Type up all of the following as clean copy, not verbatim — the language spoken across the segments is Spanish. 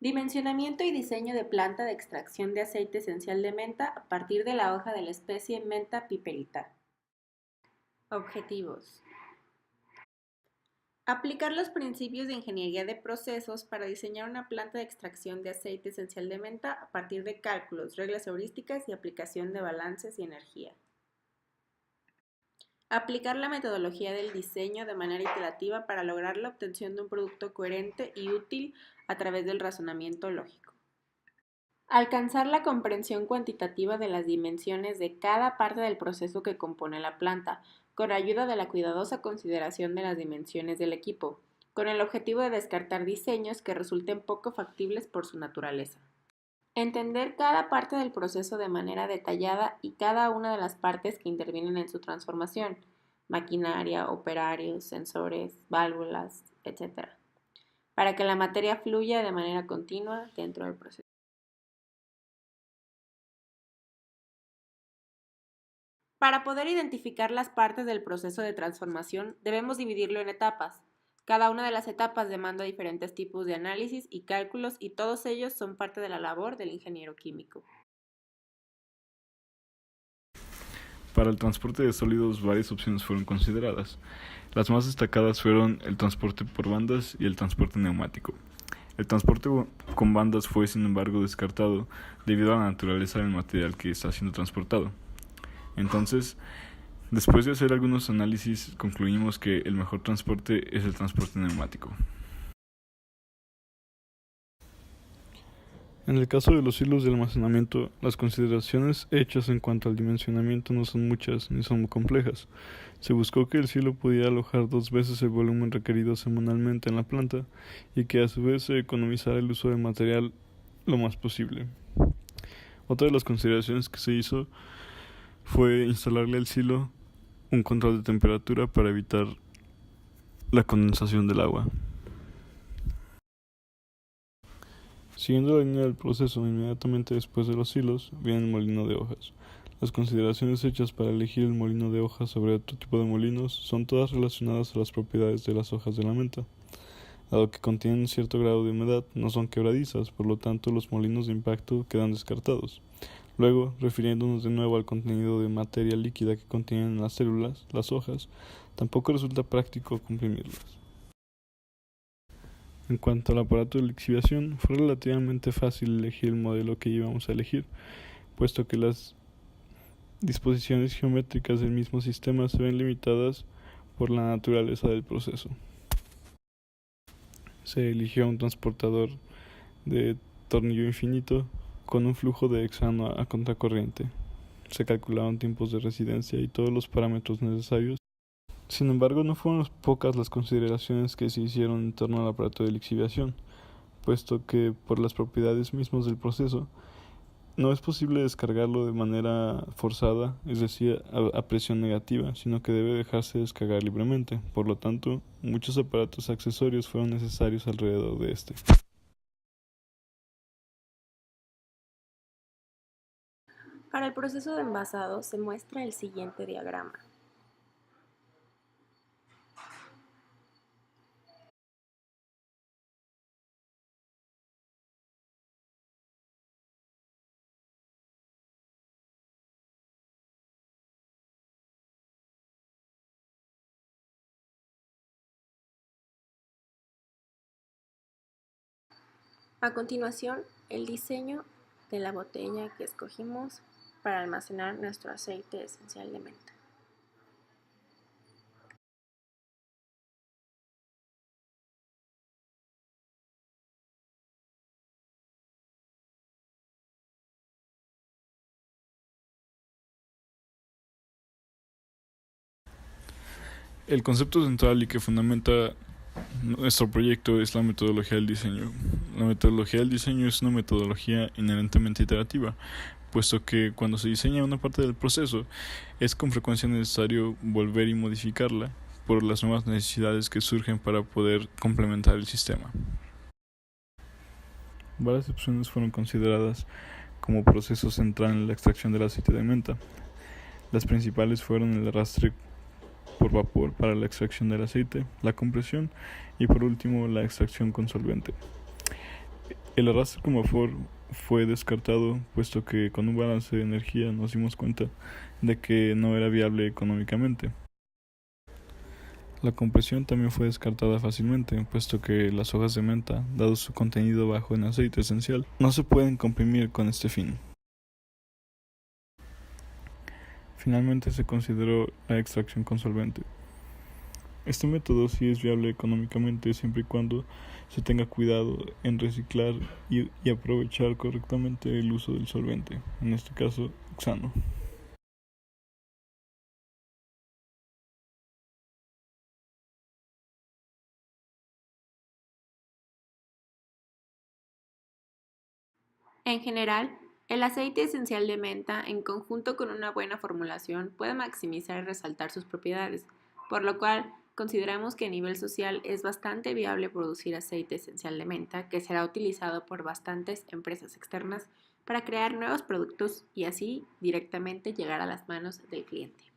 Dimensionamiento y diseño de planta de extracción de aceite esencial de menta a partir de la hoja de la especie Menta piperita. Objetivos. Aplicar los principios de ingeniería de procesos para diseñar una planta de extracción de aceite esencial de menta a partir de cálculos, reglas heurísticas y aplicación de balances y energía. Aplicar la metodología del diseño de manera iterativa para lograr la obtención de un producto coherente y útil a través del razonamiento lógico. Alcanzar la comprensión cuantitativa de las dimensiones de cada parte del proceso que compone la planta, con ayuda de la cuidadosa consideración de las dimensiones del equipo, con el objetivo de descartar diseños que resulten poco factibles por su naturaleza. Entender cada parte del proceso de manera detallada y cada una de las partes que intervienen en su transformación, maquinaria, operarios, sensores, válvulas, etc., para que la materia fluya de manera continua dentro del proceso. Para poder identificar las partes del proceso de transformación, debemos dividirlo en etapas. Cada una de las etapas demanda diferentes tipos de análisis y cálculos y todos ellos son parte de la labor del ingeniero químico. Para el transporte de sólidos, varias opciones fueron consideradas. Las más destacadas fueron el transporte por bandas y el transporte neumático. El transporte con bandas fue, sin embargo, descartado debido a la naturaleza del material que está siendo transportado. Entonces, después de hacer algunos análisis, concluimos que el mejor transporte es el transporte neumático. En el caso de los hilos de almacenamiento, las consideraciones hechas en cuanto al dimensionamiento no son muchas ni son muy complejas. Se buscó que el silo pudiera alojar 2 veces el volumen requerido semanalmente en la planta y que a su vez se economizara el uso del material lo más posible. Otra de las consideraciones que se hizo fue instalarle al silo un control de temperatura para evitar la condensación del agua. Siguiendo la línea del proceso, inmediatamente después de los hilos, viene el molino de hojas. Las consideraciones hechas para elegir el molino de hojas sobre otro tipo de molinos son todas relacionadas a las propiedades de las hojas de la menta. Dado que contienen cierto grado de humedad, no son quebradizas, por lo tanto los molinos de impacto quedan descartados. Luego, refiriéndonos de nuevo al contenido de materia líquida que contienen las células, las hojas, tampoco resulta práctico comprimirlas. En cuanto al aparato de lixiviación, fue relativamente fácil elegir el modelo que íbamos a elegir, puesto que las disposiciones geométricas del mismo sistema se ven limitadas por la naturaleza del proceso. Se eligió un transportador de tornillo infinito con un flujo de hexano a contracorriente. Se calcularon tiempos de residencia y todos los parámetros necesarios. Sin embargo, no fueron pocas las consideraciones que se hicieron en torno al aparato de lixiviación, puesto que por las propiedades mismas del proceso no es posible descargarlo de manera forzada, es decir, a presión negativa, sino que debe dejarse descargar libremente. Por lo tanto, muchos aparatos accesorios fueron necesarios alrededor de este. Para el proceso de envasado se muestra el siguiente diagrama. A continuación, el diseño de la botella que escogimos para almacenar nuestro aceite esencial de menta. El concepto central y que fundamenta nuestro proyecto es la metodología del diseño. La metodología del diseño es una metodología inherentemente iterativa, puesto que cuando se diseña una parte del proceso es con frecuencia necesario volver y modificarla por las nuevas necesidades que surgen para poder complementar el sistema. Varias opciones fueron consideradas como proceso central en la extracción del aceite de menta. Las principales fueron el arrastre por vapor para la extracción del aceite, la compresión y por último la extracción con solvente. El arrastre con vapor fue descartado, puesto que con un balance de energía nos dimos cuenta de que no era viable económicamente. La compresión también fue descartada fácilmente, puesto que las hojas de menta, dado su contenido bajo en aceite esencial, no se pueden comprimir con este fin. Finalmente se consideró la extracción con solvente. Este método sí es viable económicamente siempre y cuando se tenga cuidado en reciclar y aprovechar correctamente el uso del solvente, en este caso hexano. En general, el aceite esencial de menta, en conjunto con una buena formulación, puede maximizar y resaltar sus propiedades, por lo cual consideramos que a nivel social es bastante viable producir aceite esencial de menta que será utilizado por bastantes empresas externas para crear nuevos productos y así directamente llegar a las manos del cliente.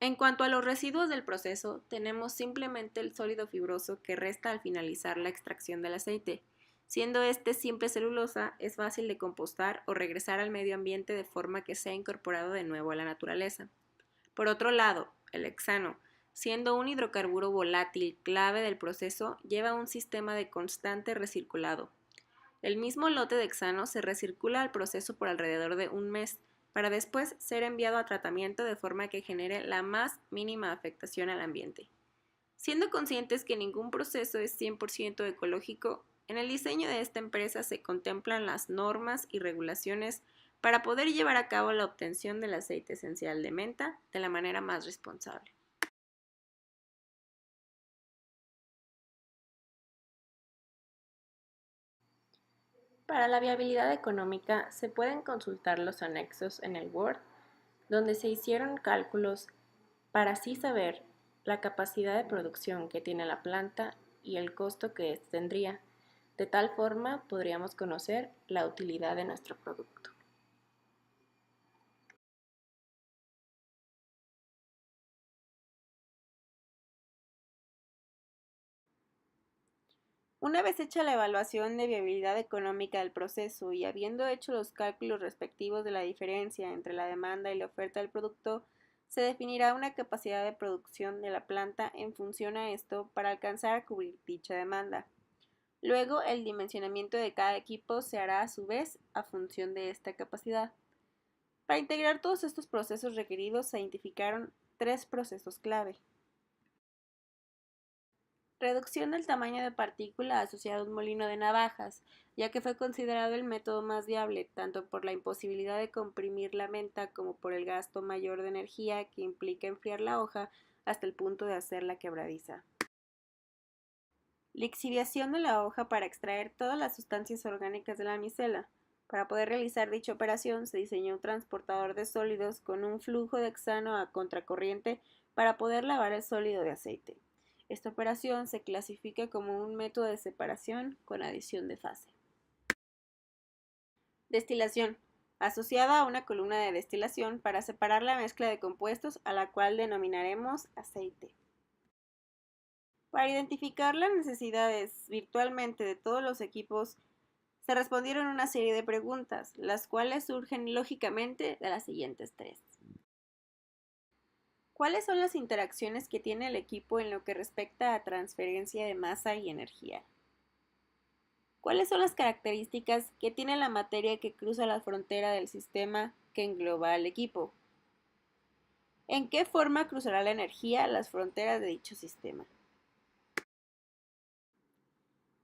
En cuanto a los residuos del proceso, tenemos simplemente el sólido fibroso que resta al finalizar la extracción del aceite. Siendo este simple celulosa, es fácil de compostar o regresar al medio ambiente de forma que sea incorporado de nuevo a la naturaleza. Por otro lado, el hexano, siendo un hidrocarburo volátil clave del proceso, lleva un sistema de constante recirculado. El mismo lote de hexano se recircula al proceso por alrededor de un mes, para después ser enviado a tratamiento de forma que genere la más mínima afectación al ambiente. Siendo conscientes que ningún proceso es 100% ecológico, en el diseño de esta empresa se contemplan las normas y regulaciones para poder llevar a cabo la obtención del aceite esencial de menta de la manera más responsable. Para la viabilidad económica se pueden consultar los anexos en el Word, donde se hicieron cálculos para así saber la capacidad de producción que tiene la planta y el costo que éste tendría. De tal forma podríamos conocer la utilidad de nuestro producto. Una vez hecha la evaluación de viabilidad económica del proceso y habiendo hecho los cálculos respectivos de la diferencia entre la demanda y la oferta del producto, se definirá una capacidad de producción de la planta en función a esto para alcanzar a cubrir dicha demanda. Luego, el dimensionamiento de cada equipo se hará a su vez a función de esta capacidad. Para integrar todos estos procesos requeridos se identificaron tres procesos clave. Reducción del tamaño de partícula asociada a un molino de navajas, ya que fue considerado el método más viable, tanto por la imposibilidad de comprimir la menta como por el gasto mayor de energía que implica enfriar la hoja hasta el punto de hacerla quebradiza. Lixiviación de la hoja para extraer todas las sustancias orgánicas de la micela. Para poder realizar dicha operación se diseñó un transportador de sólidos con un flujo de hexano a contracorriente para poder lavar el sólido de aceite. Esta operación se clasifica como un método de separación con adición de fase. Destilación. Asociada a una columna de destilación para separar la mezcla de compuestos a la cual denominaremos aceite. Para identificar las necesidades virtualmente de todos los equipos, se respondieron una serie de preguntas, las cuales surgen lógicamente de las siguientes tres. ¿Cuáles son las interacciones que tiene el equipo en lo que respecta a transferencia de masa y energía? ¿Cuáles son las características que tiene la materia que cruza la frontera del sistema que engloba al equipo? ¿En qué forma cruzará la energía las fronteras de dicho sistema?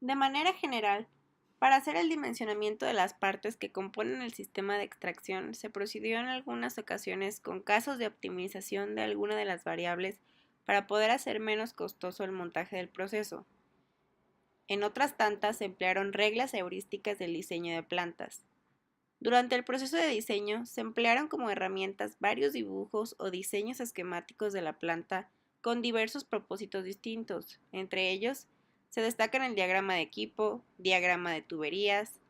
De manera general, para hacer el dimensionamiento de las partes que componen el sistema de extracción, se procedió en algunas ocasiones con casos de optimización de alguna de las variables para poder hacer menos costoso el montaje del proceso. En otras tantas se emplearon reglas heurísticas del diseño de plantas. Durante el proceso de diseño se emplearon como herramientas varios dibujos o diseños esquemáticos de la planta con diversos propósitos distintos. Entre ellos se destacan el diagrama de equipo, diagrama de tuberías,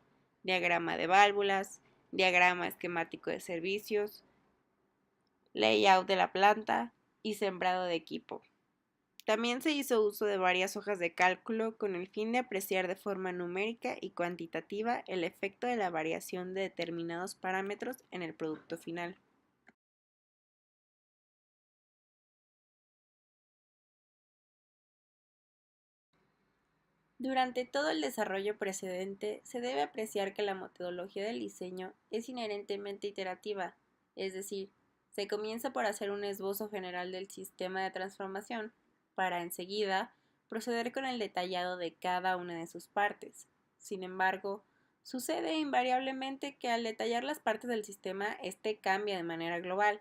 diagrama de válvulas, diagrama esquemático de servicios, layout de la planta y sembrado de equipo. También se hizo uso de varias hojas de cálculo con el fin de apreciar de forma numérica y cuantitativa el efecto de la variación de determinados parámetros en el producto final. Durante todo el desarrollo precedente, se debe apreciar que la metodología del diseño es inherentemente iterativa, es decir, se comienza por hacer un esbozo general del sistema de transformación, para enseguida proceder con el detallado de cada una de sus partes. Sin embargo, sucede invariablemente que al detallar las partes del sistema, éste cambia de manera global,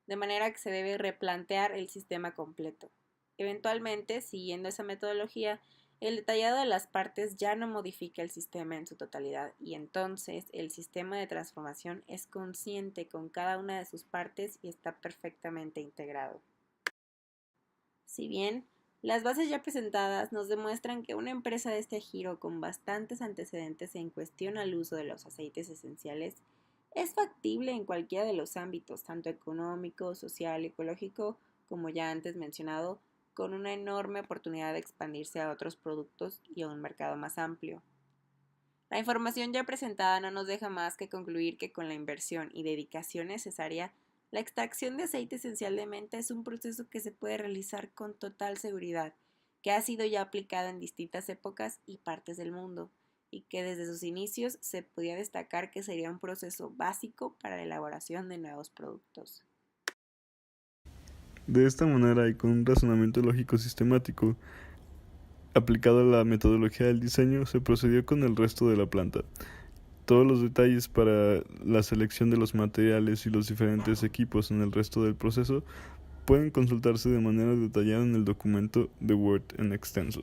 de manera que se debe replantear el sistema completo. Eventualmente, siguiendo esa metodología, el detallado de las partes ya no modifica el sistema en su totalidad y entonces el sistema de transformación es consciente con cada una de sus partes y está perfectamente integrado. Si bien las bases ya presentadas nos demuestran que una empresa de este giro con bastantes antecedentes en cuestión al uso de los aceites esenciales es factible en cualquiera de los ámbitos, tanto económico, social y ecológico, como ya antes mencionado, con una enorme oportunidad de expandirse a otros productos y a un mercado más amplio. La información ya presentada no nos deja más que concluir que con la inversión y dedicación necesaria, la extracción de aceite esencial de menta es un proceso que se puede realizar con total seguridad, que ha sido ya aplicado en distintas épocas y partes del mundo, y que desde sus inicios se podía destacar que sería un proceso básico para la elaboración de nuevos productos. De esta manera y con un razonamiento lógico sistemático, aplicado a la metodología del diseño, se procedió con el resto de la planta. Todos los detalles para la selección de los materiales y los diferentes equipos en el resto del proceso pueden consultarse de manera detallada en el documento de Word en extenso.